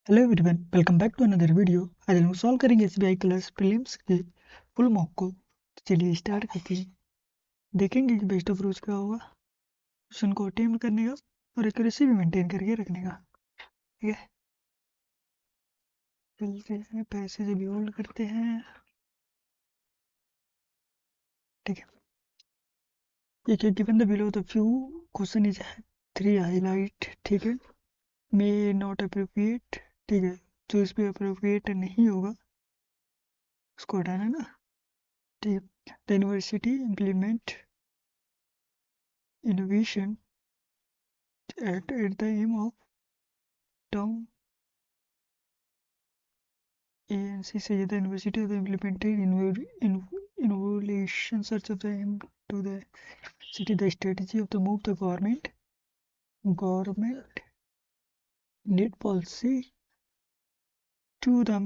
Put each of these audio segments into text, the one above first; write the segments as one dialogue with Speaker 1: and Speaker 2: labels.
Speaker 1: Hello everyone, welcome back to another video. आज हम solve करेंगे एसबीआई क्लर्क्स प्रीलिम्स के फुल मॉक को। तो चलिए स्टार्ट करते हैं। देखेंगे कि बेस्ट अप्रोच क्या होगा क्वेश्चन को अटेम्प्ट करने का और एक्यूरेसी भी मेंटेन करके रखने का। ठीक है, चलते हैं, पैसे से भी होल्ड करते हैं। ठीक है, एक एक given the below the few question is 3 highlight. ठीक है, मे नॉट अप्रोप्रिएट। ठीक है, जो इस पे अप्रोप्रिएट नहीं होगा उसको हटाना ना। ठीक है, the university implement innovation at the aim of term ANC says the university of the implemented innovation such of the aim to the city the strategy of the move the government need policy to the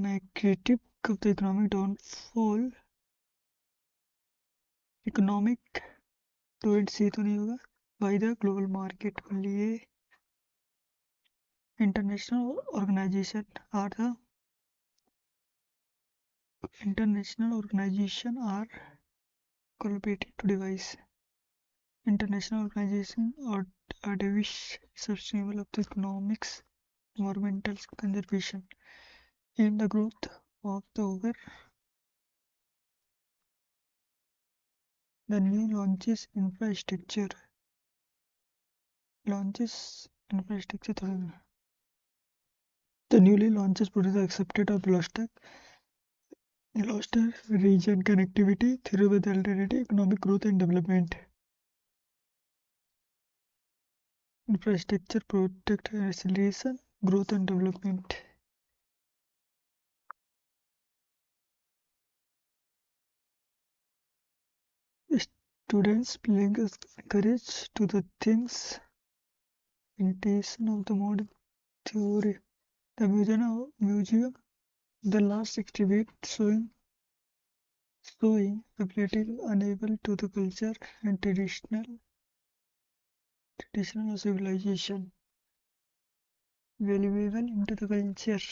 Speaker 1: critic of the economic downfall economic torrent सी तो नहीं होगा by the global market only international organization are collaborating to devise international organization or devish sustainable of the economics, environmental conservation, and the growth of the over the new launches infrastructure. The newly launches projects accepted of Gloucester region connectivity through with alternative economic growth and development. Infrastructure protect acceleration, growth and development. Students bring courage to the things intention of the modern theory. The museum the last exhibit showing ability unable to the culture and traditional civilization valuable into the culture.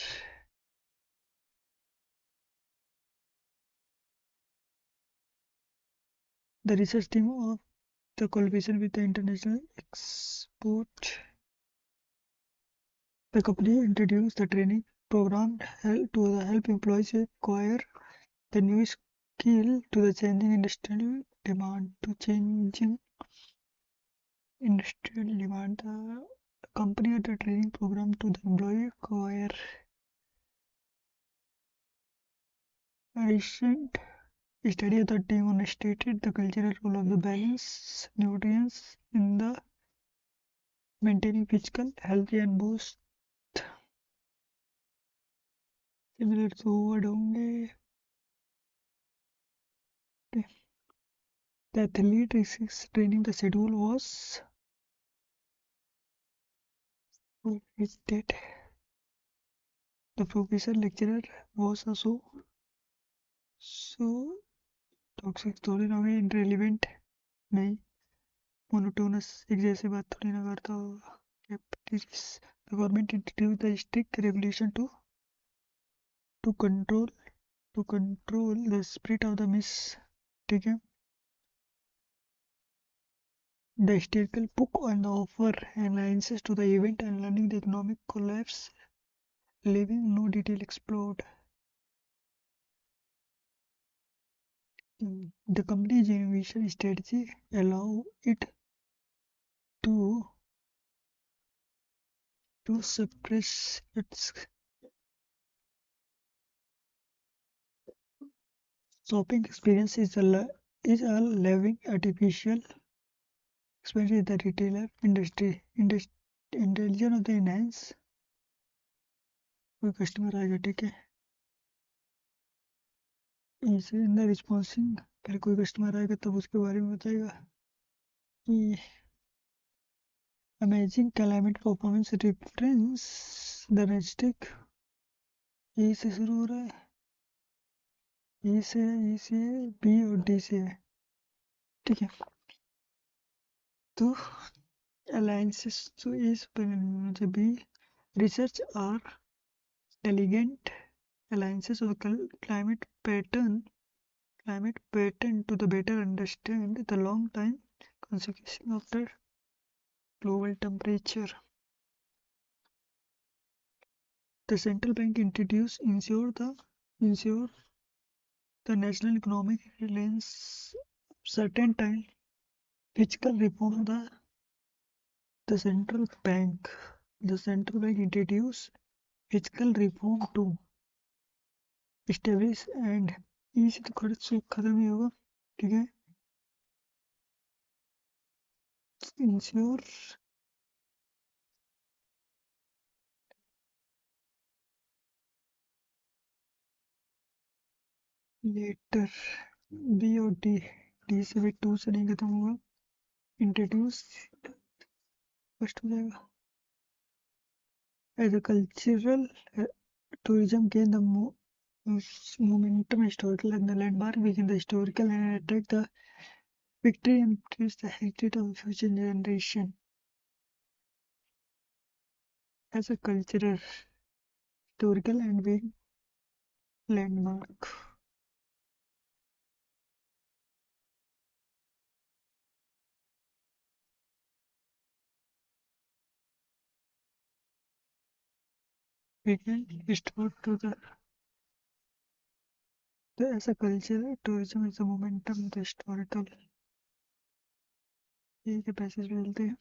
Speaker 1: The research team of the collaboration with the international export. The company introduced the training program to help employees acquire the new skill to the changing industrial demand. The company had a training program to the employee acquire. A recent study of the demonstrated the cultural role of the balance nutrients in the maintaining physical health and boost similar to what only the athlete is training the schedule was did the professor lecturer was also so toxic थोड़ी ना होगी irrelevant नहीं monotonous एक जैसी बात थोड़ी ना करता होगा capitalists the government introduced the strict regulation to control the spread of the miss. ठीक है, the historical book on the offer analysis to the event and learning the economic collapse leaving no detail explored. The company's innovation strategy allow it to suppress its shopping experience is a living artificial experience in the retailer industry. Intelligence of the enhance कोई customer आएगा, ठीक है, इसे in the रिस्पॉन्सिंग पहले कोई customer आएगा तब उसके बारे में बताएगा कि amazing climate performance reference the नेस्टिक ए से शुरू हो रहा है, ई से बी और डी से है, ठीक है, तो alliances to is B research are elegant alliances of the climate pattern to the better understand the long time consequences of the global temperature. The central bank ensure the national economic resilience certain time fiscal reform the central bank introduce fiscal reform to establish and ease तो खत्म ही होगा ठीक है ensure later B और D से भी 2 से नहीं खत्म होगा इंट्रोड्यूस फर्स्ट हो जाएगा as a cultural tourism gain the momentum historical and the landmark begin the historical and attract the victory and praise the heritage of future generation as a cultural historical and big landmark. We can restore to the as a cultural tourism is a momentum the historical ठीक है passage मिलते हैं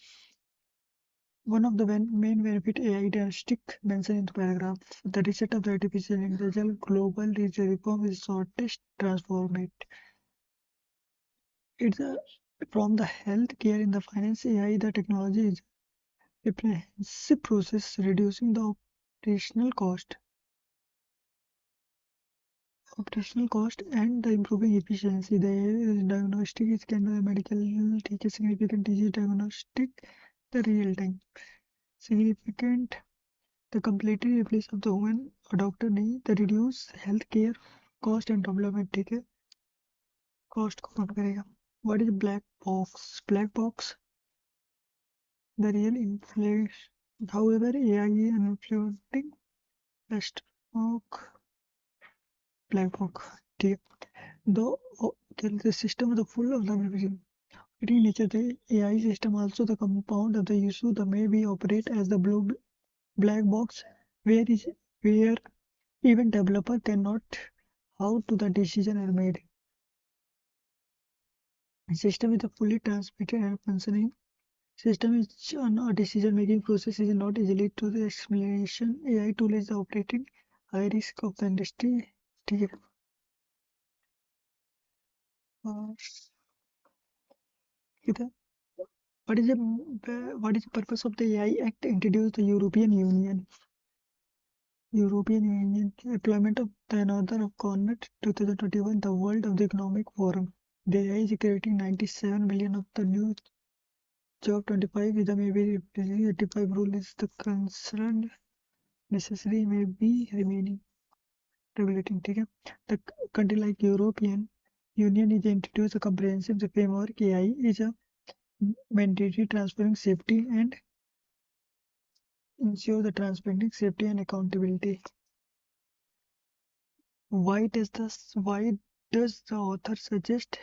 Speaker 1: One of the main benefit AI diagnostic mentioned in the paragraph, the reset of the artificial intelligence global reform is shortest transformate. It's from the healthcare in the finance AI, the technology is a comprehensive process reducing the operational cost and the improving efficiency. The diagnostic is can be medical take a significant disease diagnostic the real time. Significant the completely replace of the human doctor नहीं the reduce healthcare cost and development ठीक है cost को कम करेगा what is black box the real inflation however AI is influencing the stock black box ठीक है though the system of the full of the in nature the AI system also the compound of the issue the may be operate as the blue black box where even developer cannot how to the decision are made. System is a fully transmitted and functioning system is a decision making process is not easily to the explanation. AI tool is operating high risk of the industry. ठीक है और इधर what is the purpose of the AI Act introduced the European Union employment of the another of Connet 2021 the World of the Economic Forum. The AI is creating 97 million of the new job 25 with the maybe 85 rule is the concern necessary may be remaining regulating ठीक है the country like European Union is introduced a comprehensive framework AI is a mandatory transparent safety and ensure the transparency safety and accountability why does the author suggest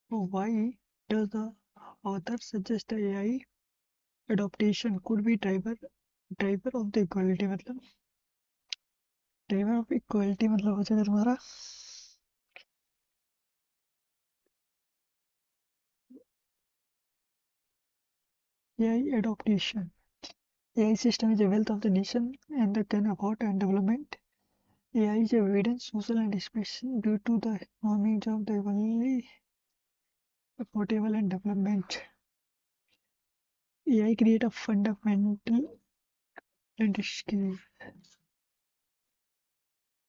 Speaker 1: why does the author suggest the AI adaptation could be driver of the equality मतलब driver of equality मतलब हो जाएगा तुम्हारा AI adaptation AI system is a wealth of the nation and that can afford and development. AI is evidence social and especially due to the economic job the only affordable and development. AI create a fundamental and skill.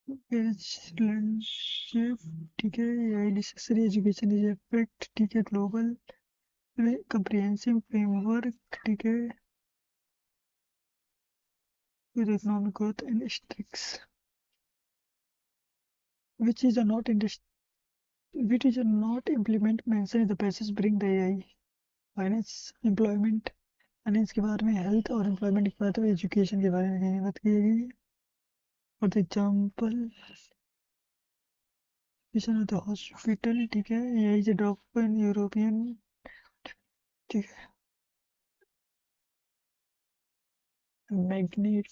Speaker 1: Leadership ठीक है AI necessary education is effect ठीक है global comprehensive framework ठीक है with economic growth and sticks which is a not which is a not implement mentioned in the passage bring the AI finance employment finance के बारे में health और employment के बारे में एजुकेशन के बारे में कहीं बात की गई है for the example mission of the hospital, ठीक है, यही से ड्रॉप इन यूरोपियन, ठीक है, magnet,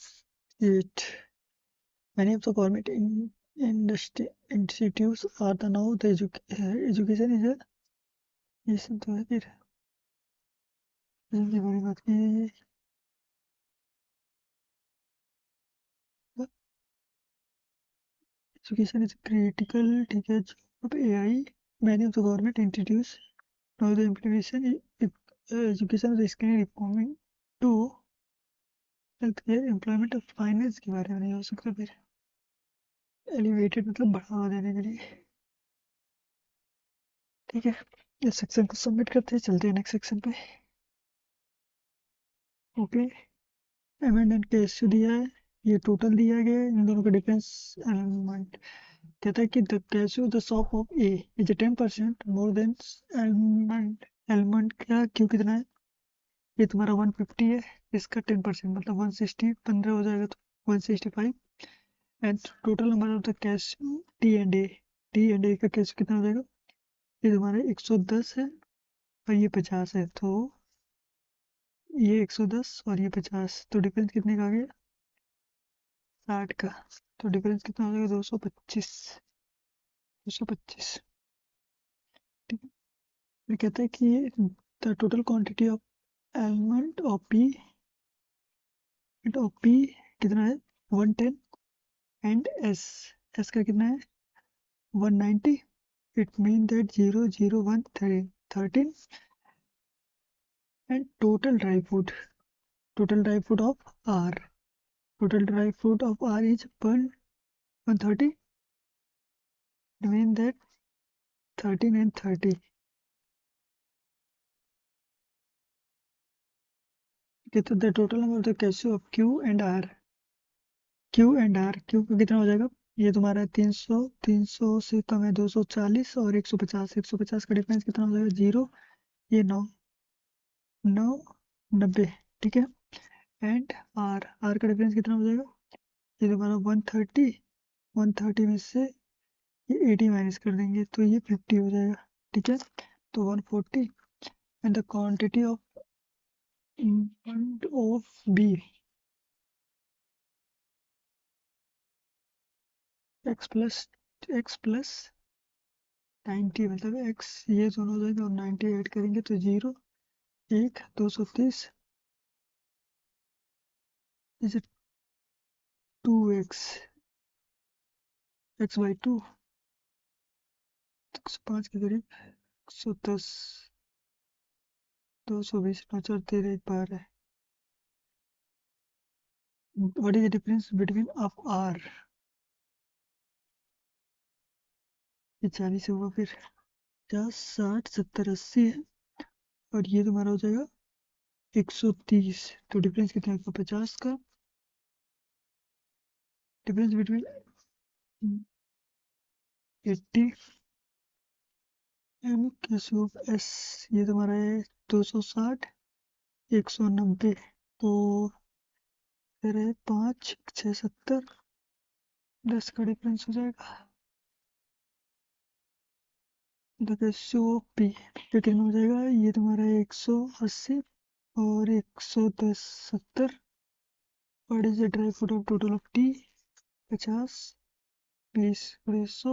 Speaker 1: many of the government industry institutes are the now the education is a, ये सब तो है फिर सबसे बड़ी बात की एजुकेशन इज क्रिटिकल, ठीक है, job AI, many of the government introduce now the implementation education reskilling reforming to health care employment of finance के बारे में नहीं हो सकता फिर एलिवेटेड मतलब बढ़ावा देने के लिए, ठीक है। इस सेक्शन को सबमिट करते हैं, चलते हैं नेक्स्ट सेक्शन पे। ओके, अमेंडमेंट का इश्यू दिया है, ये टोटल दिया गया है, इन दोनों का डिफरेंस एलिमेंट कहता है कि the cashew the shop of A is 10% more than element, element का क्यों कितना है, ये तुम्हारा 150 है, इसका 10% मतलब 160, 15 हो जाएगा तो 165, and total number of the cash T and A, T and A का कैश कितना हो जाएगा, ये तुम्हारा 110 है और ये 50 है, तो ये 110 और ये 50, तो डिफरेंस कितने का आ गया, 60 का, तो डिफरेंस कितना हो जाएगा, 225, 225, ठीक है। फिर कहता है कि the total quantity of element of P कितना है, 110, एंड एस, एस का कितना है 190, it mean that 0 0 1 13, and total dry food of R, total dry fruit of R is 130, mean that 13 and 30, okay, तो the total number of the cashew of Q and R, Q का कितना हो जाएगा, ये तुम्हारा 300, 300 से कम है 240 और 150, 150 का डिफरेंस कितना हो जाएगा 0, ये 9 9 90, ठीक है, एंड R का डिफरेंस कितना हो जाएगा, ये तुम्हारा 130, 130 में से ये 80 माइनस कर देंगे तो ये 50 हो जाएगा, ठीक है, तो 140, and the quantity of B X plus 90, मतलब एक्स ये दोनों हो जाएगा और 90 ऐड करेंगे तो 0 1 230 इज 2x, x/2, 105 के करीब, 110, 220, 9 4 13 एक बार है, what is the difference between of R, ये 40 होगा, फिर 50 60 70 80 है, और ये तुम्हारा हो जाएगा 130, तो डिफरेंस कितना है 50 का, डिफरेंस बिटवीन 80 एम कैसे एस, ये तुम्हारा है 260, 190, तो फिर है 5 6 70, 10 का डिफरेंस हो जाएगा, तो कैसे पी पे कितना हो जाएगा, ये तुम्हारा 180 और 110 70, what is the dry fruit of total of T 50 20 और 100,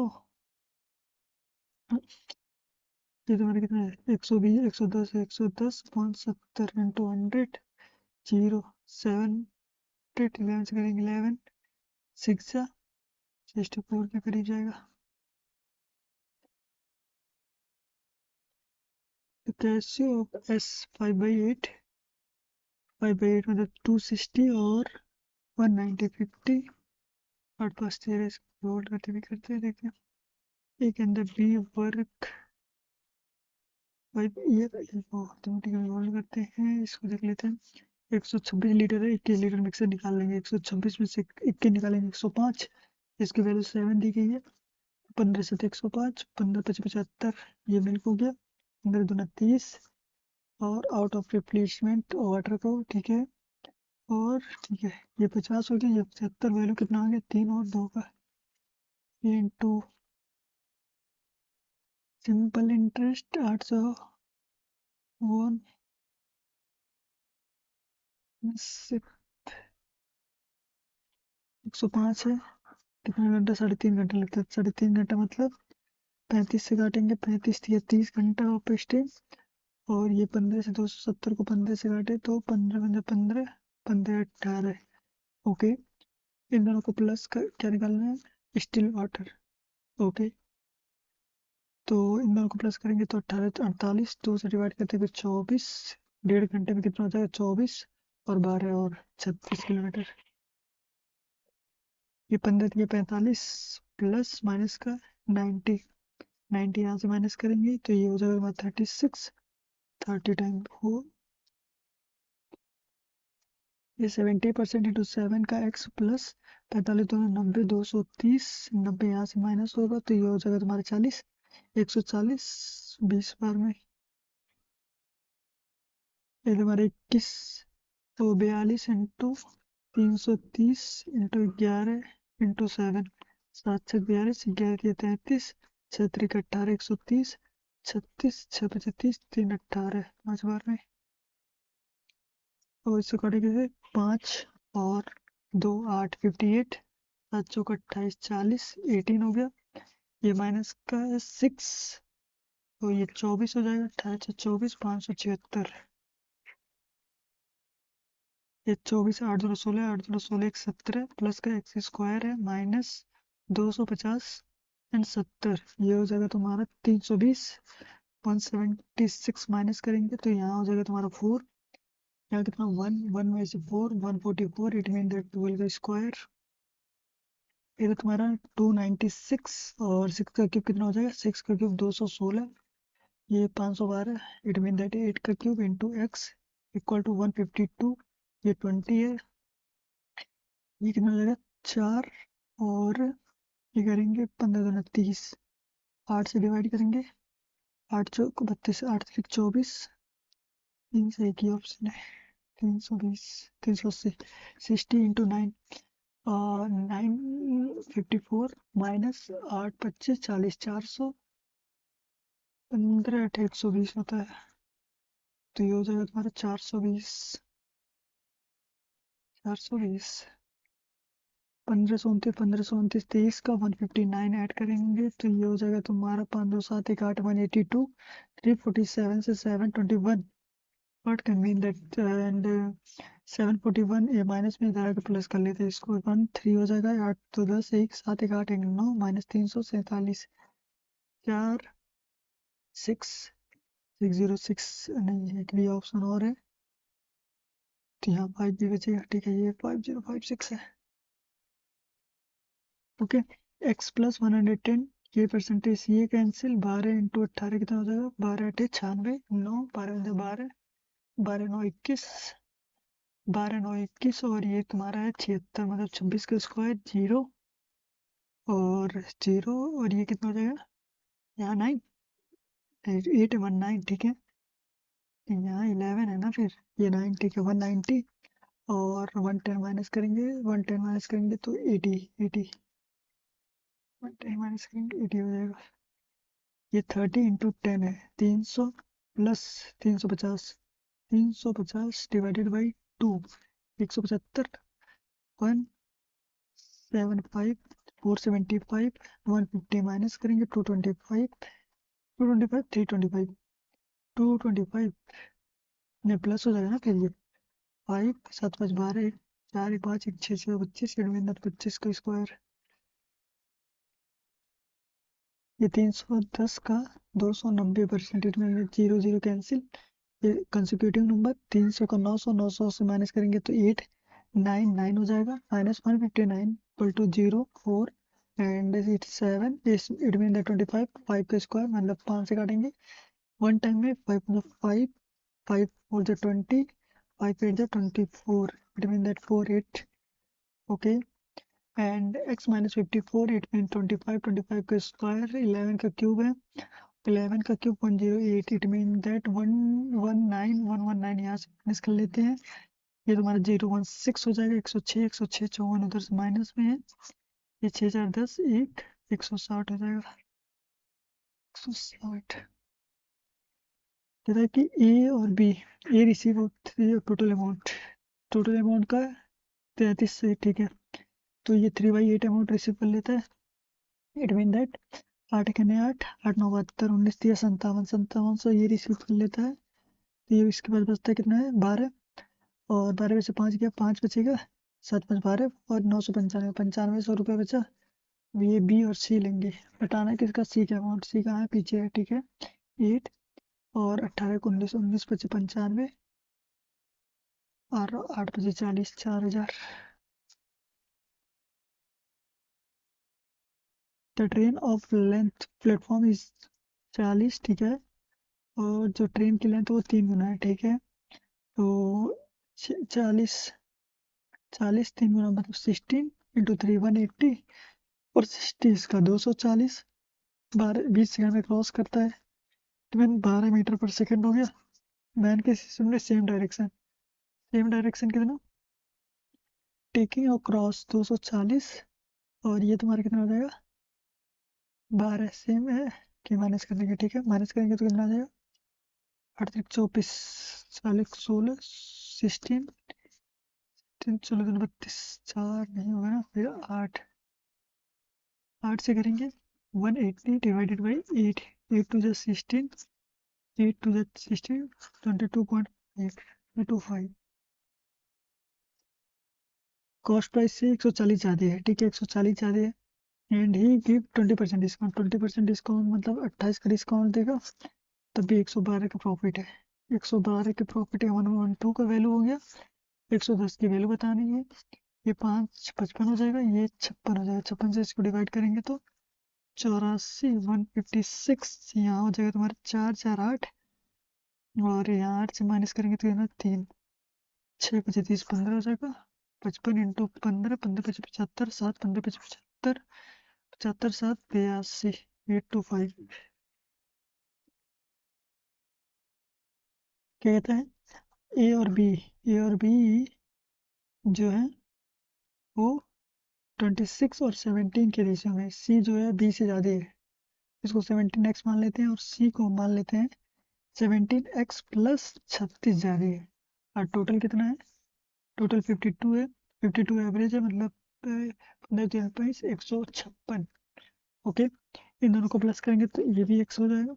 Speaker 1: ये तुम्हारा कितना है 120 110 110 70 इंटू 100, 0 7 11 से करेंगे 11 6 64 के करीब जाएगा, तो कैसे ऑफ एस 5/8, 5/8 मतलब 260 और 190 50, और पास तेरे रोल करते भी करते हैं, देखते हैं एक अंदर बी वर्क भाई, ये ऑटोमेटिकली रोल करते हैं, इसको देख लेते हैं, 126 लीटर है, 21 लीटर मिक्सर निकाल लेंगे, 126 में से 21 निकालेंगे 105, इसकी वैल्यू 7 दी गई है, 15 से 105, 15 5 75, ये मिल्क हो गया, 15 दूना 30, और आउट ऑफ रिप्लेसमेंट वाटर को, ठीक है, और ठीक है, ये 50 हो गया, ये 75, वैल्यू कितना आ गया 3 और 2 का, इंटू सिंपल इंटरेस्ट 801 से 105 है। कितना घंटा? 3.5 घंटा लगता है। 3.5 घंटा मतलब 35 से काटेंगे, 35 या 30 घंटा ऑफ स्टे। और ये 15 से 270 को 15 से काटे तो 15 15 15 18। ओके, इन दोनों को प्लस कर क्या निकालना है? Still water. ओके, तो इन दोनों को प्लस करेंगे तो 18 तो 48, 2 से डिवाइड करते हैं फिर 24। 1.5 घंटे में कितना हो जाएगा? 24 और 12 और 36 किलोमीटर। ये 15 दिए 45 प्लस माइनस का 90। 90 यहाँ से माइनस करेंगे तो ये हो जाएगा 36। 30 टाइम हो, ये 70% इंटू 7 का x प्लस 45 दोनों 90, 230। 90 यहाँ से माइनस होगा तो ये हो जाएगा तुम्हारा 40। 140 20 बार में ये तुम्हारे 21। तो 42 इंटू 330 इंटू 11 इंटू 7। 7 छः 42, 11 33, 6 त्रिक 18, 130, 36, 6 पचे 30, 3 18 5 बार में। और इससे कटेंगे 5 और 2 8 58, 7 चौक 28 40, 18 हो गया। ये माइनस का 6 तो ये 24 हो जाएगा। 18 से 24 576। ये 24 8 2 16, 8 2 16 1 17 प्लस का एक्स स्क्वायर है माइनस 250 एंड 70। ये हो जाएगा तुम्हारा 320। 176 माइनस करेंगे तो यहाँ हो जाएगा तुम्हारा 4। यहाँ कितना 1 1 में से 4 144। इट मीन दैट 12 का स्क्वायर। ये तो तुम्हारा 296 और 6 का क्यूब कितना हो जाएगा? 6 का क्यूब 216, ये 512। इट मीन दैट 8 का cube into x equal to 152। ये 20 है। ये कितना हो जाएगा? 4 और ये करेंगे 15 दूना 30। 8 से डिवाइड करेंगे, 8 चौक 32, 8 3 24। 3 से एक ही ऑप्शन है, 320 380। 60 इंटू 9 954 माइनस 8 25 40 400। 15 8 120 होता है तो ये हो जाएगा तुम्हारा 420। 420 1529 23 का 159 ऐड करेंगे तो ये हो जाएगा तुम्हारा 507 1 8 182। 347 से 721। What can mean that and 741 ये माइनस में इधर आके प्लस कर लेते हैं इसको। 1 3 हो जाएगा। 8 तो 10 1 7 1 8 1 9 माइनस 347। 4 6 606 नहीं, एक भी ऑप्शन और है तो यहाँ 5 भी बचेगा। ठीक है, ये 5056 है। ओके, x प्लस 110, ये परसेंटेज ये कैंसिल। 12 इंटू 18 कितना हो जाएगा? 12 8 96, 9 12 12 12 9 21, 12 9 21 और ये तुम्हारा है 76 मतलब 26 का स्क्वायर 0 और 0 और ये कितना हो जाएगा? यहाँ 9 819। ठीक है, यहाँ 11 है ना, फिर ये 9। ठीक है, 190 और 110 माइनस करेंगे। 110 माइनस करेंगे तो 80 80। 110 माइनस करेंगे 80 हो जाएगा। ये 30 इंटू 10 है 300 प्लस 350। 350 divided by 2 175। 175 475। 150 माइनस करेंगे 225। 225 325। 225 ने प्लस हो जाएगा ना, फिर ये 5 7 5 12 4 1 5 1 6 6 25 25 का स्क्वायर। ये 310 का 290% में 0 0 कैंसिल। ये कंसेक्यूटिव नंबर 300 का 900 900 से माइनस करेंगे तो 8 9 9 हो जाएगा। Minus 159 equal to 0 4 and it 7 it mean that 25 5 का स्क्वायर मतलब 5 से काटेंगे। वन टाइम में 5 मतलब 5 5 4 जो 20 5 8 जो 24 it mean that 4 8। Okay, and x minus 54 it mean 25 25 का स्क्वायर 11 का क्यूब है। 11 का क्यूब 108 इट मीन दैट 119 119 यहाँ से माइनस कर लेते हैं। ये तुम्हारा 016 हो जाएगा, 106, 106 54 उधर से माइनस में है, ये 6 4 10 1 160 हो जाएगा, 160। कहता है कि ए और बी, ए रिसीव टोटल अमाउंट का 33 से, ठीक है। तो ये 3/8 अमाउंट रिसीव कर लेता है। इट मीन दैट 8 कने 8 8 9 72 19 3 57 57 सौ ये रिसीव कर लेता है। तो ये इसके पास बचता है कितना है 12, और 12 में से 5 गया 5 बचेगा, 7 5 12 और 995 9500 रुपये बचा। ये बी और सी लेंगे। बताना है किसका, सी का अमाउंट, सी कहाँ है पीछे है, ठीक है। 8 और 18 को 19 19 पचे 95 और 8 बजे 40 4000। The train of length platform is 40, ठीक है। और जो ट्रेन की लेंथ है वो 3 गुना है, ठीक है। तो 40 40 3 गुना मतलब 16 इंटू 3 180 और 60 इसका 240, 20 सेकंड में क्रॉस करता है। तो मैंने 12 मीटर पर सेकंड हो गया। मैन के सिस्टम में सेम डायरेक्शन कितना, टेकिंग और क्रॉस 240, और ये तुम्हारा कितना हो जाएगा 12 सेम है कि माइनस करने के, ठीक है। माइनस करेंगे तो कितना आ जाएगा 8 24 40 16 16 16 32 4 नहीं होगा ना, फिर 8 8 से करेंगे 180 divided by 8, 8 two 16 8 two 16 22.5 cost price से 140 ज़्यादा है, ठीक है 140 ज़्यादा है। And he give 20% discount, 20% discount मतलब 28 का डिस्काउंट देगा, तब भी 112 का प्रॉफिट है। 112 के प्रॉफिट है, 112 का वैल्यू हो गया। 110 की वैल्यू बतानी है। ये 5 55 हो जाएगा, ये 56 हो जाएगा। 56 से इसको डिवाइड करेंगे तो 84 156 यहाँ हो जाएगा तुम्हारा 4 4 8, और यहाँ 8 से माइनस करेंगे तो यहाँ 3 6 5 30 15 हो जाएगा। 55 इंटू 15 15 5 75 7 15 5 75 75 7 82 825। क्या कहता है ए और बी जो है वो 26 और 17 के रेशियो में, सी जो है बी से ज़्यादा है, इसको 17x मान लेते हैं, और सी को मान लेते हैं 17x प्लस 36 ज़्यादा है। और टोटल कितना है, टोटल 52 है, 52 एवरेज है, मतलब 156। ओके, इन दोनों को प्लस करेंगे तो ये भी x हो जाएगा,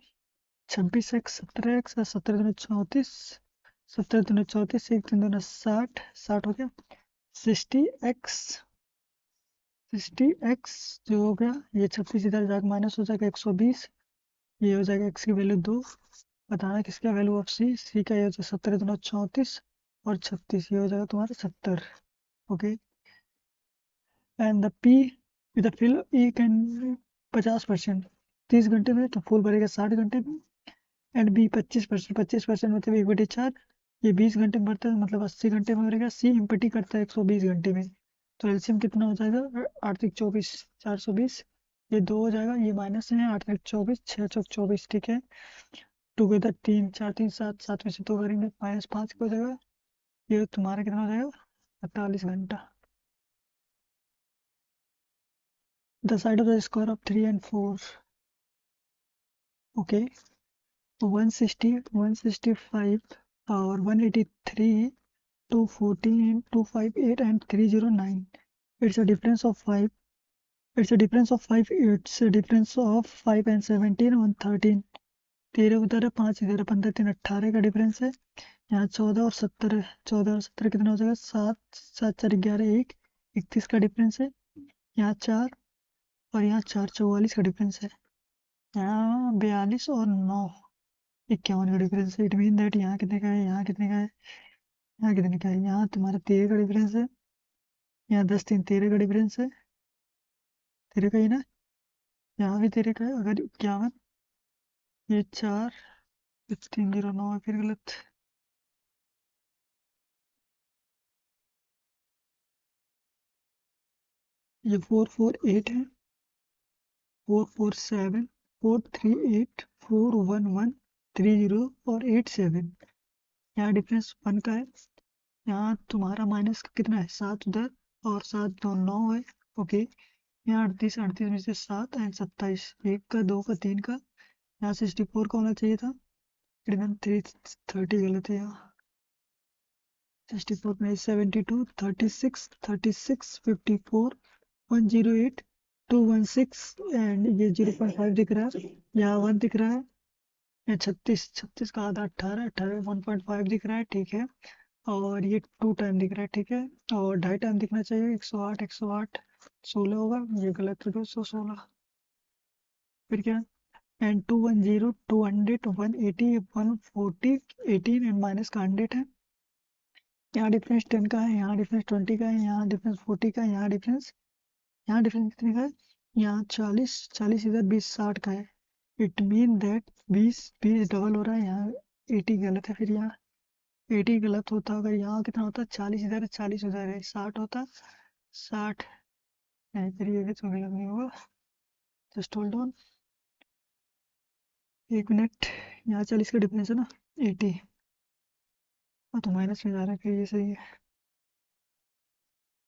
Speaker 1: 26x 17x और 17 दूनी 34, 17 दूनी 34 एक 3 दूनी 60 60 हो गया। 60x जो हो गया, ये 36 इधर जाकर माइनस हो जाएगा 120, ये हो जाएगा x की वैल्यू 2। बताना किसका वैल्यू ऑफ सी का, ये हो जाएगा 17 दूनी 34 और 36, ये हो जाएगा तुम्हारा 70। Okay, and the P with the fill E can 50% 30 घंटे में, तो फुल भरेगा 60 घंटे में। एंड बी 25%, 25% मतलब 1/4, ये 20 घंटे में भरता है, मतलब 80 घंटे में भरेगा। सी इम्पटी करता है 120 घंटे में। तो एलसीएम कितना हो जाएगा 8 3 24 420, ये 2 हो जाएगा, ये माइनस है 8 3 24 6 4 24, ठीक है। टुगेदर 3 4 3 7 7 में से 2 करेंगे -5 हो जाएगा, ये तुम्हारा कितना हो जाएगा 48 घंटा। The side of the square of 3 and 4, okay. 160 165 और 183 214 258 and 309, it's a difference of 5, it's a difference of 5, it's a difference of 5 and 17 on 13। 13 उधर है 5 इधर है 15 3 18 का डिफरेंस है। यहाँ 14 और 70 है, 14 और 70 कितना हो जाएगा 7 7 4 11 1 31 का डिफरेंस है। यहाँ 4 और यहाँ 4 44 का डिफरेंस है। यहाँ 42 और 9 51 का डिफरेंस है। इट मीन दैट यहाँ कितने का है, यहाँ कितने का है, यहाँ कितने का है, यहाँ तुम्हारा 13 का डिफरेंस है, यहाँ 10 3 13 का डिफरेंस है, 13 का ही ना, यहाँ भी 13 का है। अगर 51, ये 4 309 है, फिर गलत। ये 448 है, 447 438 411 30 और 87, यहाँ डिफरेंस 1 का है। यहाँ तुम्हारा माइनस कितना है, 7 उधर और 7 दो 9 है। ओके, यहाँ 38, 38 में से 7 एंड 27, एक का, दो का, तीन का। यहाँ 64 का होना चाहिए था, लेकिन 330 गलत है यहाँ। 64 में 72, 36, 36, 54, 108, 216 एंड ये 0.5 दिख रहा है, यहाँ 1 दिख रहा है। ये 36, 36 का आधा 18, 18 1.5 दिख रहा है, ठीक है। और ये 2 टाइम दिख रहा है, ठीक है। और ढाई टाइम दिखना चाहिए, 108, 108, 16 होगा, ये गलत है, 216। फिर क्या, एंड 210, 200, 180, 140, 18 एंड माइनस का 100 है। यहाँ डिफरेंस 10 का है, यहाँ डिफरेंस 20 का है, यहाँ डिफरेंस 40 का है, यहाँ डिफरेंस कितने का है, यहाँ 40, 40 इधर, 20 60 का है। इट मीन दैट 20 20 डबल हो रहा है, यहाँ 80 गलत है। फिर यहाँ 80 गलत होता, अगर यहाँ कितना होता, 40 इधर है, 40 उधर है, 60 होता, 60 नहीं, फिर ये भी तो गलत नहीं होगा। Just hold on, 1 minute. यहाँ 40 का डिफरेंस है ना, 80, और तो माइनस में जा रहा है, फिर ये सही है।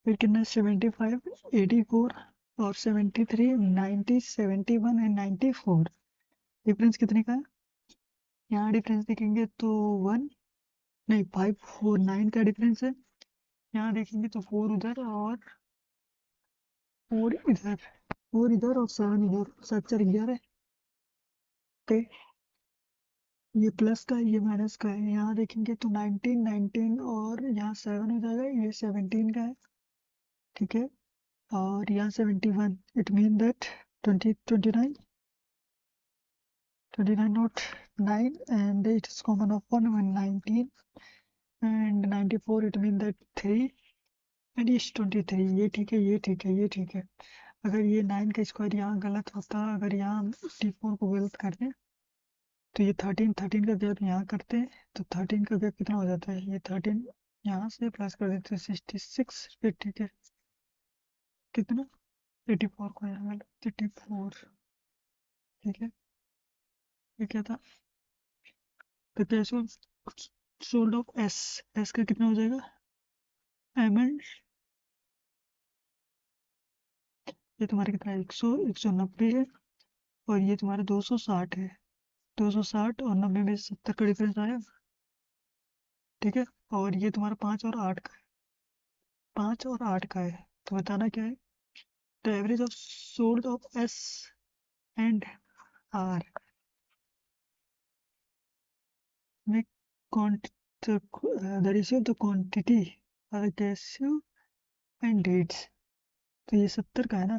Speaker 1: फिर कितना, 75, 84 और 73, 90, 71 एंड 94। डिफरेंस कितने का है, यहाँ डिफरेंस देखेंगे तो 1 नहीं 549 का डिफरेंस है। यहाँ देखेंगे तो 4 उधर और 4 इधर और 7 इधर, 7 4 11। ओके, ये प्लस का है, ये माइनस का है। यहाँ देखेंगे तो 19, 19 और यहाँ 7 हो जाएगा, ये 17 का है, ठीक है। और यहाँ 71, it mean that 29, 29 not 9 and it is common of 1 when 19 and 94, it mean that 3 and is 23। ये ठीक है, ये ठीक है, ये ठीक है। अगर ये 9 का स्क्वायर यहाँ गलत होता, अगर यहाँ 54 को गलत कर दें तो ये 13, 13 का गैप यहाँ करते हैं तो 13 का गैप कितना हो जाता है, ये 13 यहाँ से प्लस कर देते हैं 66, फिर ठीक है, कितना 84 को यहाँ गलत, 84, ठीक है। ये क्या था, तो कैसे सोल्ड ऑफ एस, एस का कितना हो जाएगा, एम एंड, ये तुम्हारा कितना है, 100, 190 है, और ये तुम्हारा 260 है। 260 और 90 में 70 का डिफरेंस आया, ठीक है। और ये तुम्हारा 5 और 8 का है, 5 और 8 का है। तो बताना क्या है, the average of sold of S and R में the ratio of the quantity R गैसिव एंड डेट्स। तो ये 70 का है ना,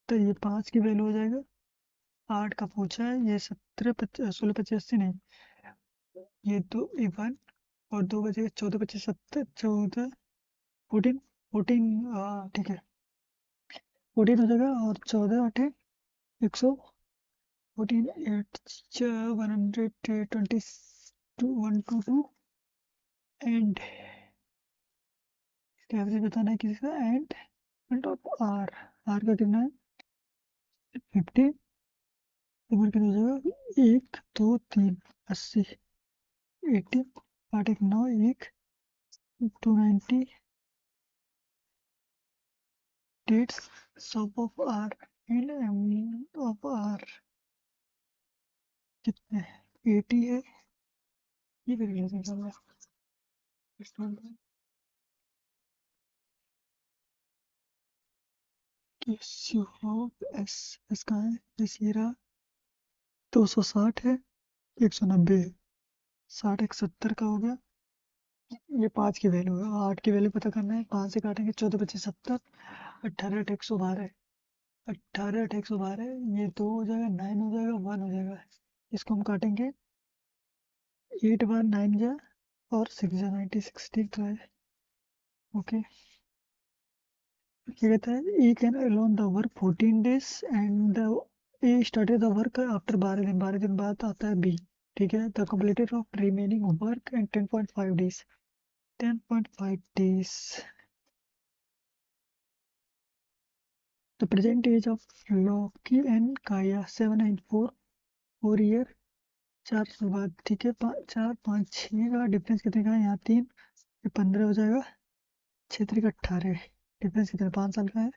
Speaker 1: तो ये 5 की वैल्यू हो जाएगा, 8 का पूछा है, ये 17, 16, 85 नहीं, ये 2 1 और 2 बचेगा, 14 25 70, 14, 14, 14, ठीक है, 14 हो जाएगा, और 14 8 100, 14 8 122, 122 एंड इसका एवरेज बताना है किसी का, एंड ऑफ आर, आर का कितना है 50, इधर कितना हो जाएगा 1 2 3 80, 80, 8 1 9, 1 290 dates, sum of r and m of r कितने हैं, 80 है। ये फिर कैसे निकालना है, yes you have s, s कहाँ है, इस ये रहा, 260 है, 190 है, 60 एक 70 का हो गया। ये 5 की वैल्यू है, 8 की वैल्यू पता करना है, 5 से काटेंगे 14 25 70, 18 8 112, 18 8 112, ये 2 हो जाएगा, 9 हो जाएगा, 1 हो जाएगा। इसको हम काटेंगे, 8 बार 9 जा और 6 जा 90, 60 तो है। ओके, क्या कहता है, E can alone the work 14 days and the A started the work after 12 दिन, 12 दिन बाद आता है बी, ठीक है। The completed of remaining work and 10.5 days, 10.5 days। The present age of लॉकी एंड काया 7 and 4 4 year 4 साल बाद, ठीक है। 4 5 6 का डिफरेंस कितने का है? यहाँ 3, ये 15 हो जाएगा। 6 3 18, डिफरेंस कितना? 5 साल का है।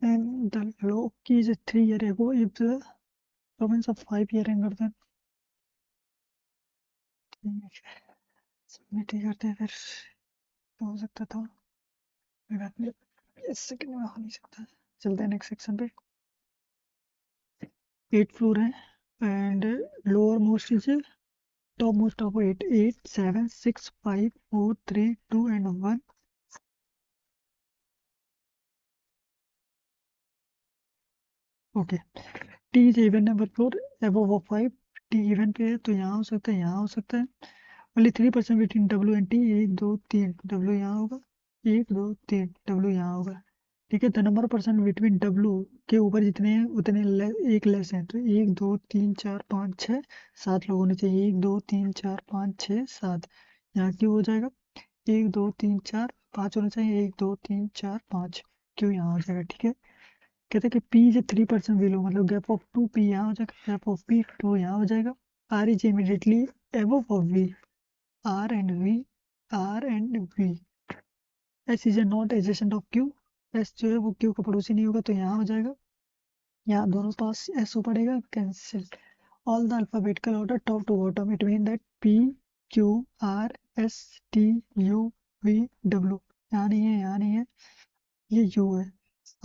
Speaker 1: एंड द लॉ की is 3 year ago if the province of 5 year anger then, submit ही करते हैं फिर। तो हो सकता था, कोई बात नहीं, इस सेकंड में हो नहीं सकता। चलते हैं नेक्स्ट सेक्शन पे। 8 फ्लोर है and lower most is top most of 8 8 7 6 5 4 3 2 and 1। Okay, T is even number floor above of 5। T even पे है तो यहाँ हो सकता है, यहाँ हो सकता है। Only 3% between W and T, 1 2 3 W यहाँ होगा, 1 2 3 डब्ल्यू यहाँ होगा। ठीक है, the number percent between W के ऊपर जितने हैं उतने एक लेस हैं, तो 1 2 3 4 5 6 7 लोग होने चाहिए। 1 2 3 4 5 6 7, यहाँ क्यों हो जाएगा? 1 2 3 4 5 होना चाहिए, 1 2 3 4 5, क्यों यहाँ हो जाएगा। ठीक है, कहते हैं कि पी इज 3% बिलो, मतलब गैप ऑफ 2 पी यहाँ हो जाएगा, गैप ऑफ पी 2 यहाँ हो जाएगा। R is immediately above of V, R and V, R and V. S is a not adjacent of Q, S जो है वो क्यू का पड़ोसी नहीं होगा, तो यहाँ हो जाएगा। यहाँ दोनों पास एस हो पड़ेगा, cancel. All the alphabetical order top to bottom, it mean that P Q R S T U V W. यहाँ नहीं है, यहाँ नहीं है, ये यू है।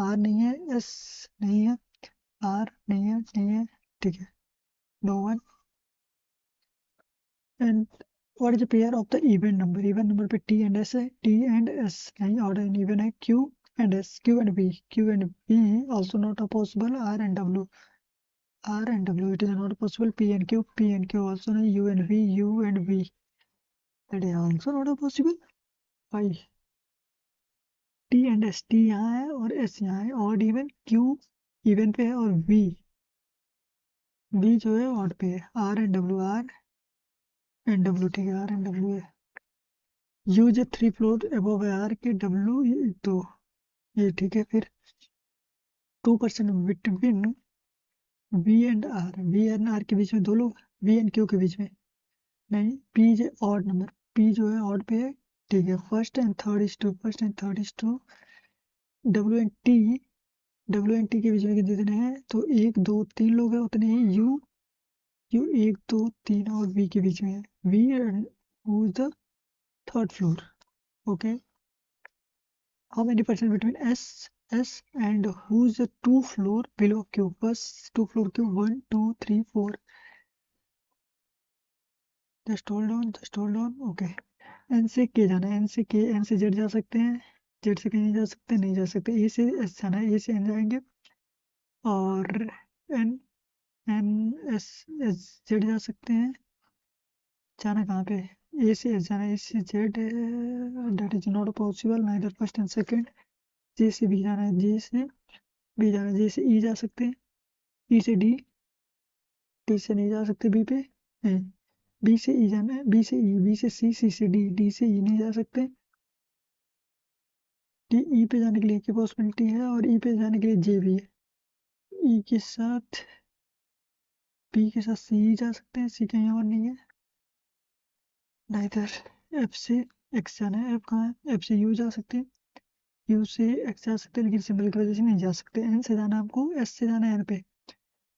Speaker 1: आर नहीं है, एस नहीं है, आर नहीं है, नहीं है। ठीक है, no one. And what is the pair of the even number? Even number पे टी एंड एस है, टी एंड एस नहीं, ऑर्डर इन इवन है Q and S, Q and B, Q and B also not possible. R and W, R and W it is not possible. P and Q, P and Q also नहीं। U and V, U and V that is also not possible. Why? T and S, T यहाँ है और S यहाँ है, odd even. Q even पे है और we जो है ऑड पे है। R and W, R and W, ठीक है, आर एंड डब्ल्यू है। यू जो 3 फ्लोर अबव है आर के, डब्ल्यू तो ये, ठीक है। फिर 2% between V and R, V and R के बीच में दो लोग, वी एंड क्यू के बीच में नहीं। पी जो ऑड नंबर, पी जो है ऑड पे है, ठीक है। First and third is two, first and third is two. W and T, W and T के बीच में कितने हैं? तो 1 2 3 लोग हैं, उतने ही यू, यू 1 2 3 और वी के बीच में है। V and who is the third floor? Okay, how many percent between S and who's the 2 floor below Q? First 2 floor Q, 1 2 3 4. Just hold on, just hold on. Okay, N से K जाना है, N से K, N से Z जा सकते हैं, Z से कहीं नहीं जा सकते, नहीं जा सकते। A से S जाना है, A से N जाएंगे और N N S S Z जा सकते हैं। जाना कहाँ पे? A से S जाना है, A से Z, that is not possible, neither first and second। J से B जाना है, J से B जाना है, J से E जा सकते हैं, E से D, डी से नहीं जा सकते, बी पे नहीं। बी से ई जाना है, बी से ई, बी से सी, सी से डी, डी से ई नहीं जा सकते। डी ई पे जाने के लिए की पॉसिबिलिटी है और ई पे जाने के लिए जे भी है। ई के साथ बी के साथ सी जा सकते हैं, सी कहीं और नहीं है। इधर एफ से एक्स जाना है, एफ कहाँ है? एफ से यू जा सकते हैं, यू से एक्स जा सकते हैं, लेकिन सिंबल की वजह से नहीं जा सकते। एन से जाना है हमको, एस से जाना है एन पे,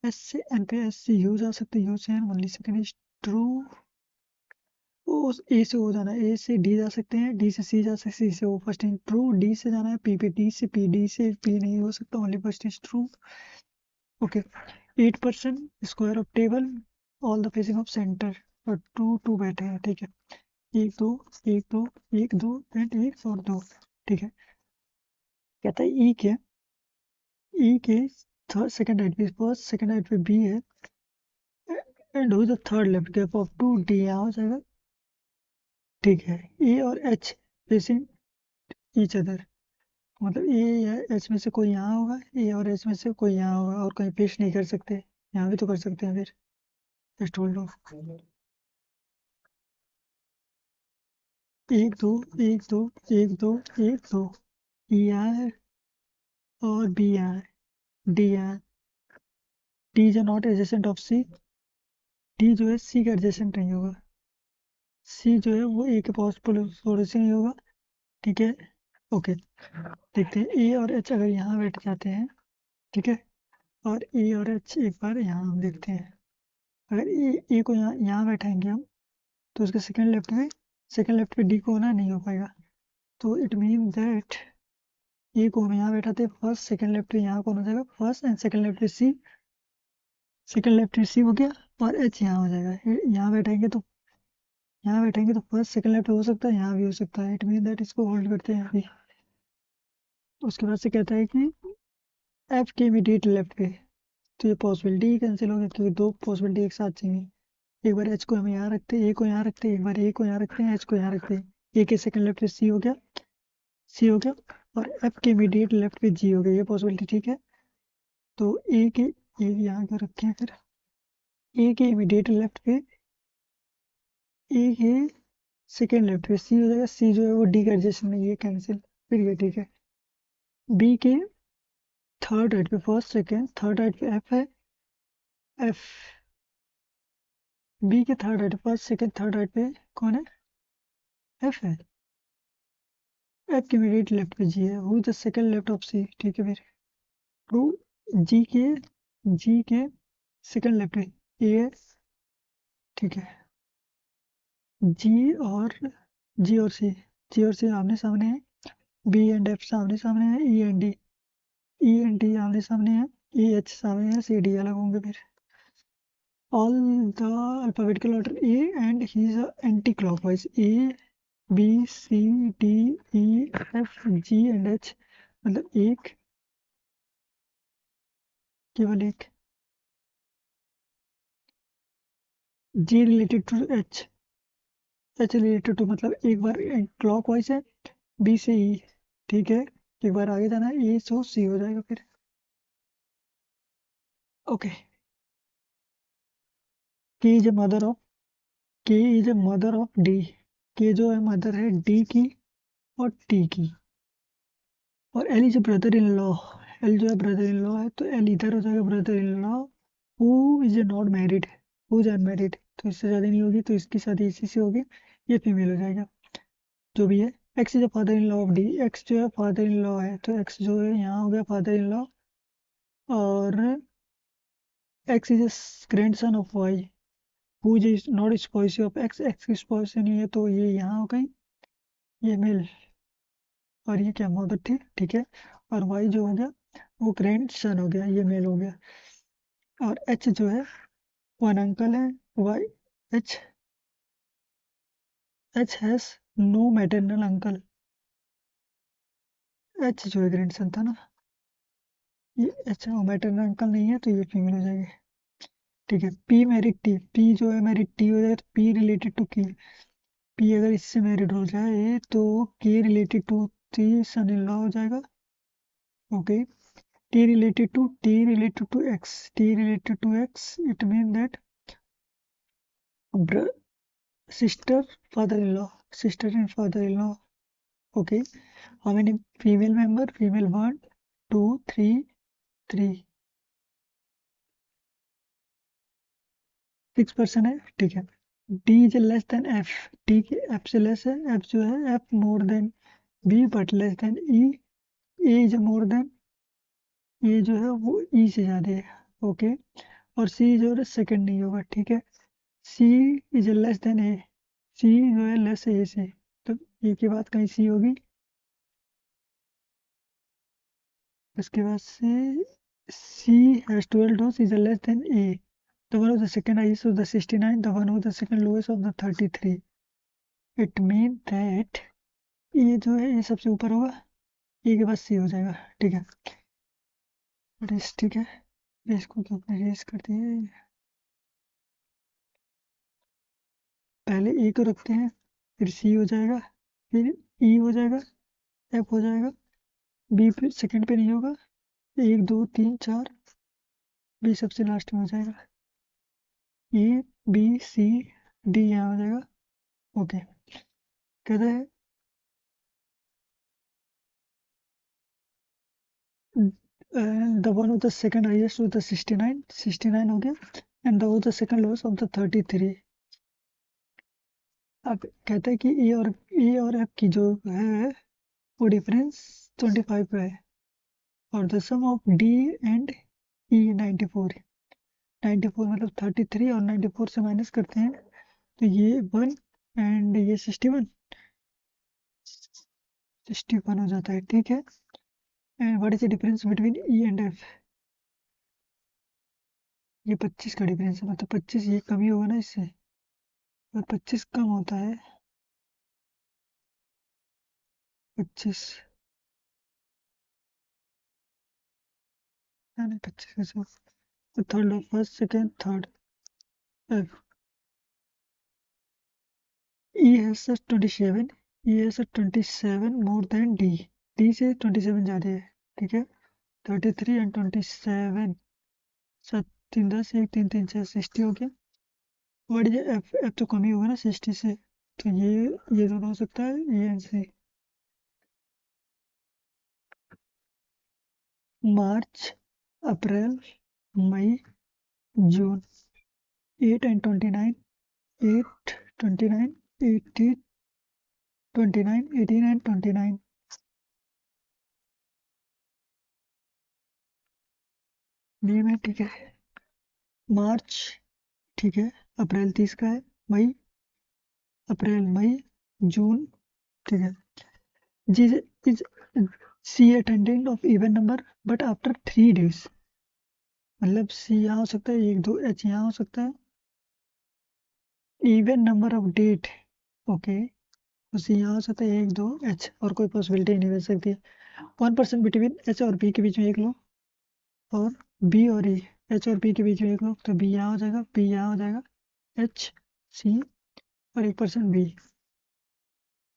Speaker 1: एस से एन पे, एस से यू जा सकते हैं, यू से N. Only second is true. उस ए से हो जाना है, ए से डी जा सकते हैं, डी से सी जा सकते हैं, सी से O. First is true. D से जाना है पी पे, डी से पी, डी से पी नहीं हो सकता, only first is true. Okay, 8% square of table, all the facing of centre और टू टू बैठे हैं, ठीक है। एक दो, एक दो, एक दो एंड एक और दो, ठीक है। कहता है ई के, ई के थर्ड सेकंड राइट पे, फर्स्ट सेकंड राइट पे बी है and who is the third left, gap of 2 D यहाँ हो जाएगा, ठीक है। ए और एच फेसिंग ईच अदर, मतलब ए या एच में से कोई यहाँ होगा, ए और एच में से कोई यहाँ होगा, और कहीं पेश नहीं कर सकते। यहाँ भी तो कर सकते हैं फिर। जस्ट होल्ड ऑफ, एक दो, एक दो, एक दो, एक दो, ई यहाँ है और बी यहाँ है, डी यहाँ है। D is not adjacent of C, D जो है सी का एडजेसेंट नहीं होगा, सी जो है वो ए के पड़ोसी नहीं होगा, ठीक है। ओके, देखते हैं ए और एच अगर यहाँ बैठ जाते हैं, ठीक है, और ए और एच एक बार यहाँ हम देखते हैं, अगर ए को यहाँ बैठाएंगे हम, तो उसके सेकंड लेफ्ट पे डी को होना नहीं हो पाएगा, तो इट मीन दैट ए को हम यहाँ बैठाते, फर्स्ट सेकंड लेफ्ट पे यहाँ कौन हो जाएगा, फर्स्ट एंड सेकंड लेफ्ट पे सी, सेकंड लेफ्ट पे सी हो गया, और एच यहाँ हो जाएगा। यहाँ बैठेंगे तो फर्स्ट सेकंड लेफ्ट हो सकता है, यहाँ भी हो सकता है, इट मीन दैट इसको होल्ड करते हैं यहाँ पे। उसके बाद से कहता है कि एफ के इमीडिएट लेफ्ट पे, तो ये पॉसिबिलिटी कैंसिल हो गया क्योंकि दो पॉसिबिलिटी एक साथ चाहिए। एक बार एच को हम यहाँ रखते हैं, ए को यहाँ रखते हैं, एक बार ए को यहाँ रखते हैं, एच को यहाँ रखते हैं, ए के सेकंड लेफ्ट पे सी हो गया, सी हो गया, और एफ के इमीडिएट लेफ्ट पे जी हो गया, ये पॉसिबिलिटी ठीक है। तो ए यहाँ क्यों रखे हैं फिर, ए के इमीडिएट लेफ्ट पे, ए के सेकेंड लेफ्ट पे सी हो जाएगा, सी जो है वो डी का एडजेसेंट नहीं है, कैंसिल, फिर ये ठीक है। बी के थर्ड राइट पे फर्स्ट सेकेंड, थर्ड राइट पे एफ है, एफ, बी के थर्ड राइट पे फर्स्ट सेकेंड थर्ड राइट पे कौन है, एफ है, एफ के इमीडिएट लेफ्ट पे जी है, who the second left of C, ठीक है। फिर टू जी के सेकेंड लेफ्ट पे ए है, ठीक है। जी और सी, जी और सी आमने सामने है, बी एंड एफ सामने सामने है, ई एंड डी आमने सामने है, ई एच सामने है, सी डी अलग होंगे। फिर all the alphabetical order A and he is anticlockwise, A B C D E F G and H, मतलब एक, केवल एक, G related to H, H related to मतलब एक बार क्लॉकवाइज है, बी से ई, ठीक है, एक बार आगे जाना है, ए सो सी हो जाएगा। फिर ओके, के इज ए मदर ऑफ, के is a mother of D, के जो है मदर है डी की और टी की, और L is a brother in law, L जो है ब्रदर इन लॉ है, तो एल इधर हो जाएगा brother in law, who is a not married, who is unmarried, तो इससे शादी नहीं होगी, तो इसकी शादी इसी से होगी, ये फीमेल हो जाएगा, जो भी है। X is a father in law of D, x जो है फादर इन लॉ है, तो एक्स जो है यहाँ हो गया फादर इन लॉ, और X is a grandson of Y, who is not spouse of X, X की स्पाउसी नहीं है, तो ये यहाँ हो गई, ये मेल, और ये क्या मदर थी, ठीक है, और वाई जो हो गया वो ग्रैंड सन हो गया, ये मेल हो गया, और एच जो है वन अंकल है, why, H H has no maternal uncle, H जो है ग्रैंड सन था ना, ये एच मैटरनल अंकल नहीं है, तो ये फीमेल हो जाएगी, ठीक है। पी मैरिड टी, पी जो है मैरिड टी हो जाए, तो P related to K, P अगर इससे मैरिड हो जाए तो K related to T son in law हो जाएगा, okay. T related to X, T related to X, it means that sister, father-in-law, sister and father-in-law. Okay. How many female member? Female one, two, three, three. 6% है, ठीक है। D is less than F, D के F से less है, F जो है F more than B but less than E, A is more than, A जो है वो E से ज़्यादा है, ओके। और C जो है सेकंड नहीं होगा, ठीक है। C इज लेस देन ए, सी जो है लेस है ए से, तो ए की बात कहीं सी होगी, उसके बाद से C has 12 does is less than A, the one of the second highest of the 69, the one of the second lowest of the 33, it mean that ये जो है ये सबसे ऊपर होगा, ए के बाद सी हो जाएगा, ठीक है। रेस, ठीक है, रेस को तो अपने रेस कर दिए, पहले ए को रखते हैं, फिर सी हो जाएगा, फिर ई हो जाएगा, एफ हो जाएगा, बी पे सेकंड पे नहीं होगा, एक दो तीन चार, बी सबसे लास्ट में हो जाएगा, ए बी सी डी यहाँ हो जाएगा, ओके। कहता है the one of the second highest of the 69, 69 हो गया, and the was the second lowest of the 33। अब कहता है कि ए और एफ की जो है वो डिफरेंस 25 पे है, और the sum of D and E 94 है। 94 मतलब 33, और 94 से माइनस करते हैं तो ये 1 एंड ये 61 हो जाता है, ठीक है। And what is the difference between E and F? ये 25 का डिफरेंस है, मतलब 25 ये कम ही होगा ना इससे, और 25 कम होता है 25, नहीं 25 कैसे होगा? तो third low, first second third, F E has 27, E has 27 more than D, D से 27 ज़्यादा है, ठीक है। 33 एंड 27, 7 3 10, 1 3 3 6, 60 हो गया। What is F? एफ तो कम ही होगा ना 60 से, तो ये दोनों हो सकता है, A and C. March, April, May, June, 8 and 29, 8 29, 18 29, 18 and 29। Name है, ठीक है। मार्च, ठीक है। अप्रैल 30 का है। मई, अप्रैल मई, जून, ठीक है। G is C attendant of even number but after 3 days, मतलब सी यहाँ हो सकता है 1 2, एच यहाँ हो सकता है, even number of date, okay. तो सी यहाँ हो सकता है 1 2, एच और कोई पॉसिबिलिटी नहीं बच सकती है। 1% बिटवीन एच और बी के बीच में एक लो, और बी और ई, एच और बी के बीच में एक लो, तो बी यहाँ हो जाएगा, बी यहाँ हो जाएगा, एच सी और 1% B.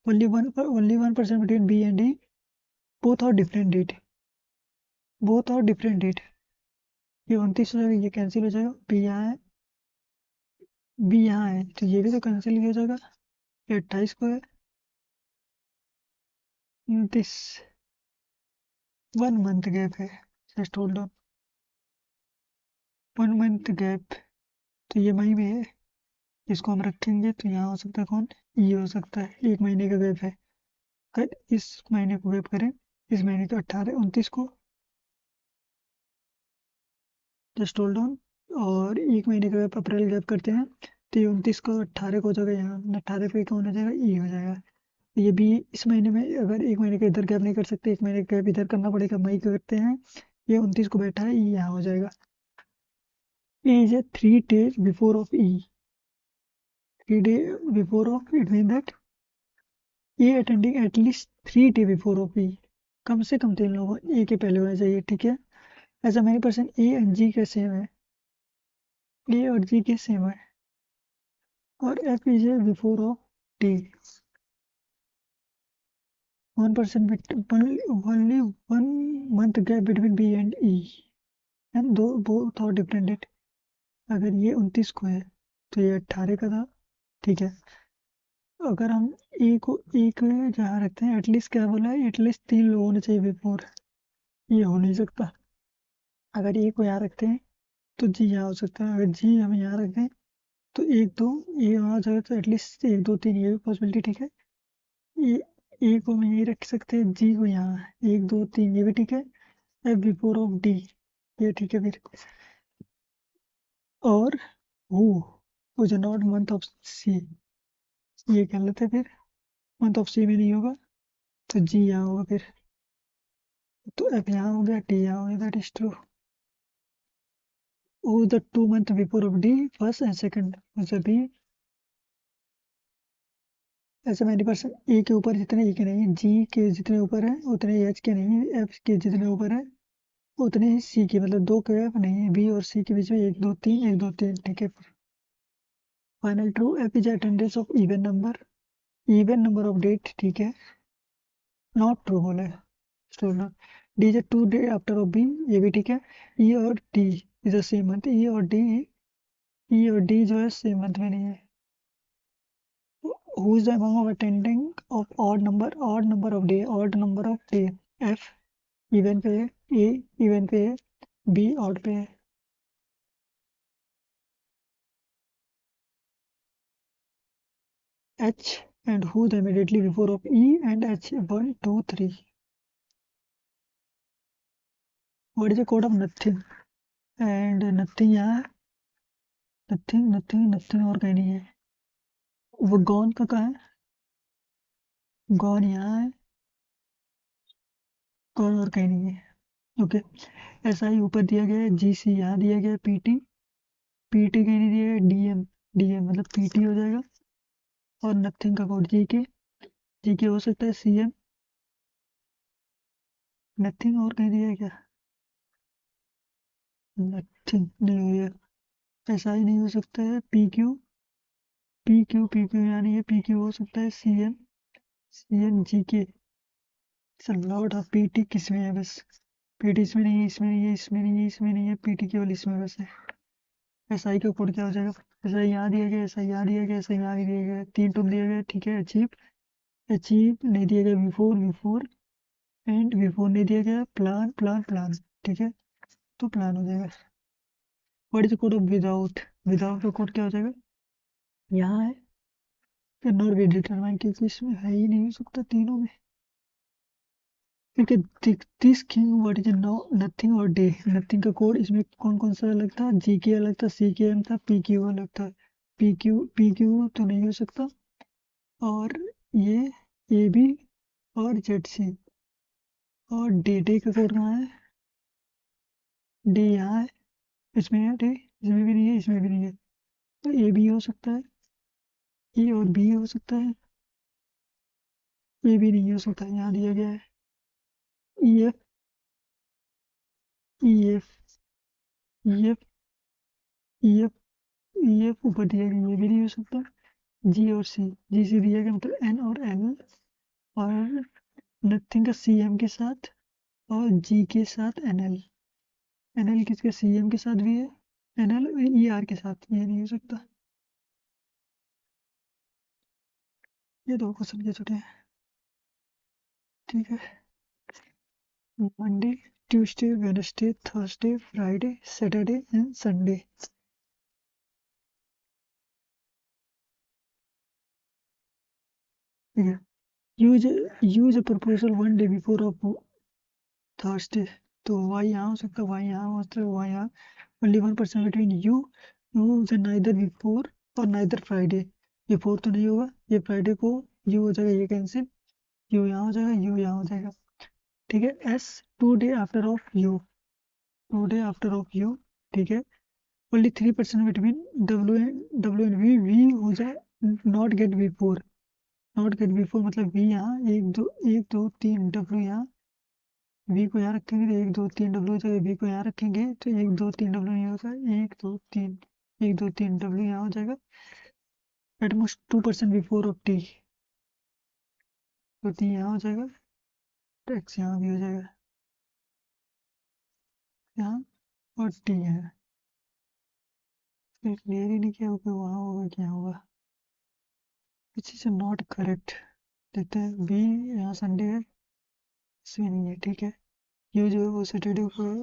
Speaker 1: only 1% between B and D, both are different date, both are different date। ये 29 हो जाएगा, ये कैंसिल हो जाएगा, बी यहाँ है, बी यहाँ है, तो ये भी तो कैंसिल हो जाएगा। ये 28 को है, 29, 1 month गैप है, just hold on, 1 month gap, तो ये मई में है, इसको हम रखेंगे तो यहाँ हो सकता है कौन, ये हो सकता है, 1 महीने का गैप है। अगर इस महीने को गैप करें, इस महीने का 18 29 को, जस्ट होल्ड ऑन, और 1 महीने का गैप अप्रैल गैप करते हैं, तो ये 29 को 18 को हो जाएगा, यहाँ 18 पे कौन हो जाएगा, ये हो जाएगा। ये भी इस महीने में, अगर 1 महीने का इधर गैप नहीं कर सकते, 1 महीने का गैप इधर करना पड़ेगा, मई का करते हैं, ये 29 को बैठा है, ये यहाँ हो जाएगा। A is A 3 days before of E, 3 day before of, it mean that A attending at least 3 day before of E, कम से कम 3 लोग ए के पहले होने चाहिए, ठीक है। ऐसा मैनी पर्सन ए एंड जी के सेम है, ए और जी के सेम है, और F is a before of D. 1% only 1 month gap between B and E, and दो बोथ और डिफरेंट डेट। अगर ये 29 को है तो ये 18 का था, ठीक है। अगर हम ए को एक जहाँ रखते हैं, एटलीस्ट क्या बोला है, एटलीस्ट 3 लोग होने चाहिए बिफोर, ये हो नहीं सकता। अगर ए को यहाँ रखते हैं तो जी यहाँ हो सकता है, अगर जी हम यहाँ रखते हैं तो 1 2, ये वहाँ जाए तो एटलीस्ट 1 2 3, ये भी पॉसिबिलिटी, ठीक है। ये ए को हम यही रख सकते हैं, जी को यहाँ 1 2 3, ये भी ठीक है। एफ बिफोर ऑफ डी, ये ठीक है फिर। और who is not month of C, ये कर लेते हैं फिर, मंथ ऑफ सी में नहीं होगा तो जी यहाँ होगा फिर, तो एफ यहाँ हो गया, टी यहाँ हो गया, that is true. Who is the 2 month before of D, first and second, मतलब बी। ऐसे मैंने पर्सन ए के ऊपर जितने ए के नहीं है, जी के जितने ऊपर है उतने एच के नहीं है, एफ के जितने ऊपर है उतने ही सी के, मतलब 2 के एफ नहीं है, बी और सी के बीच में 1 2 3, 1 2 3, ठीक है। Final true, F is attendance of even number of date, ठीक है। नॉट ट्रू बोला है, student. D is 2 day after of B, ये भी ठीक है। ई और D is the same month, E और डी जो है सेम मंथ में नहीं है। Who is the among of attending of odd number of day, F even पे है, ए इवन पे है, बी ऑड पे है। H and who's immediately before of E and H. 1, 2, 3. What is the code of nothing? And nothing यहाँ nothing और कहीं नहीं है. वो gone का कहाँ है? Gone यहाँ है, gone और कहीं नहीं है. ओके, ऐसा ही ऊपर दिया गया है. GC यहाँ दिया गया है. PT कहीं नहीं दिया है. DM मतलब PT हो जाएगा. और नथिंग का कोड GK हो सकता है. CM नथिंग और कहीं दिया है क्या? नथिंग नहीं हो गया. ऐसा ही नहीं हो सकता है. PQ यानी ये PQ हो सकता है. CM GK. Lot of PT किस में है? बस PT इसमें नहीं है, इसमें नहीं है, इसमें नहीं है, इसमें नहीं है. PT केवल इसमें बस है. SI का कोड क्या हो जाएगा? SI यहाँ दिया गया, SI यहाँ दिया गया, SI यहाँ भी दिया गया. 3 टूल दिया गया. ठीक है. अचीव नहीं दिया गया. V4 एंड V4 नहीं दिया गया. प्लान. ठीक है, तो प्लान हो जाएगा. What is the code of without का कोड क्या हो जाएगा? यहाँ है. कैन नॉट बी डिटरमाइन क्योंकि इसमें है ही नहीं हो सकता तीनों में. क्योंकि this king what is no nothing और डे. नथिंग का कोड इसमें कौन कौन सा अलग था? GK अलग था, CKM था, PQ अलग था. PQ तो नहीं हो सकता. और ये AB और ZC. और डे का कोड कहाँ है? डे यहाँ है. इसमें है डे, इसमें भी नहीं है, इसमें भी नहीं है. तो AB हो सकता है. E और B हो सकता है. AB नहीं हो सकता. यहाँ दिया गया है EF EF EF EF EF ऊपर दिया गया. ये भी नहीं हो सकता. G और C दिया गया मतलब N और L. और नथिंग का CM के साथ और G के साथ NL किसके? CM के साथ भी है. NL ER के साथ. ये नहीं हो सकता. ये दो क्वेश्चन के छोटे हैं. ठीक है. Monday, Tuesday, Wednesday, Thursday, Friday, Saturday and Sunday. ठीक है. Use a proposal 1 day before of Thursday. तो वाई यहाँ हो सकता है, वाई यहाँ हो सकता है, वाई यहाँ. Only 1% between use neither before और नाइदर फ्राइडे. बिफोर तो नहीं होगा. ये फ्राइडे को यू हो जाएगा, ये कैंसिल. यू यहाँ हो जाएगा, यू यहाँ हो जाएगा. ठीक है. S 2 day after of U. 2 day after of U. ठीक है. Only 3% between W and V हो जाए. नॉट गेट बिफोर मतलब वी यहाँ. एक दो तीन डब्ल्यू यहाँ. वी को यहाँ रखेंगे तो 1 2 3 डब्ल्यू हो जाएगा. वी को यहाँ रखेंगे तो 1 2 3 डब्ल्यू नहीं होगा. 1 2 3 डब्ल्यू यहाँ हो जाएगा. At most 2% before of T. तो टी यहाँ हो जाएगा. तो एक्स यहाँ भी हो जाएगा. यहाँ और टी यहाँ. क्लियर ही नहीं किया होगा. वहाँ होगा क्या होगा. Which is not correct. देखते हैं. बी यहाँ संडे है, इसमें नहीं है. ठीक है. ये जो है वो सैटरडे को है,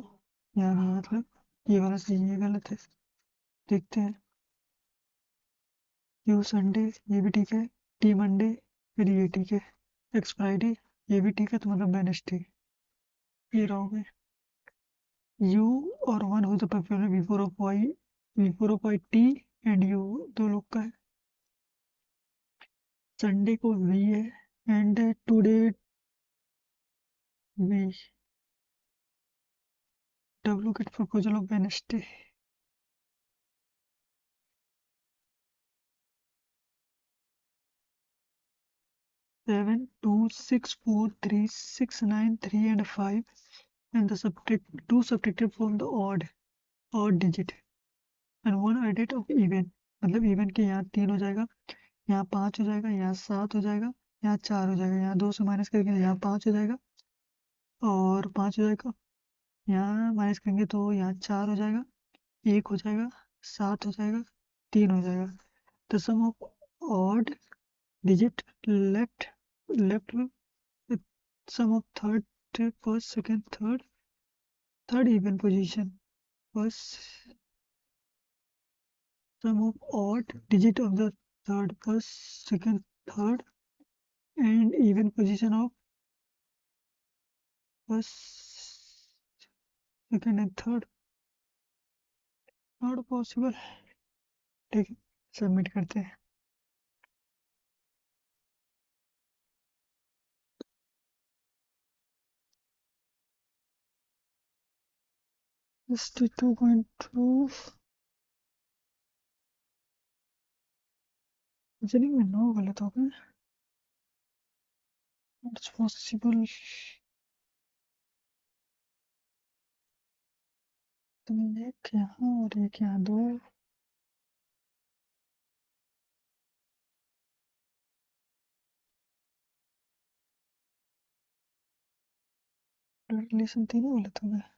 Speaker 1: यहाँ नहीं है. मतलब ये वाला सही है, ये गलत है. देखते हैं. यू संडे, ये भी ठीक है. टी मंडे, फिर ये ठीक है. एक्स फ्राइडे, ये भी ठीक है. तो मतलब वेडनेसडे. ये रहोगे. यू और 1 हो तो perfect before of Y T and U. दो लोग का है. संडे को वी है and today V. W get proposal of Wednesday. 7 2 6 4 3 6 9 3 and 5 and the subtracted from the odd digit and one added of even. मतलब इवन के यहाँ 3 हो जाएगा, यहाँ 5 हो जाएगा, यहाँ 7 हो जाएगा, यहाँ 4 हो जाएगा. यहाँ 2 से माइनस करके यहाँ 5 हो जाएगा और 5 हो जाएगा. यहाँ माइनस करेंगे तो यहाँ 4 हो जाएगा, 1 हो जाएगा, 7 हो जाएगा, 3 हो जाएगा. The sum of odd digit left sum of first, second, third even position. First sum of odd digit of the third plus second third and even position of first second and third not possible. ठीक है submit करते हैं. 62.2 reasoning में 9 गलत हो गए. It's possible. तो एक यहाँ और एक यहाँ दो. रिलेशन तीनों गलत हो गए.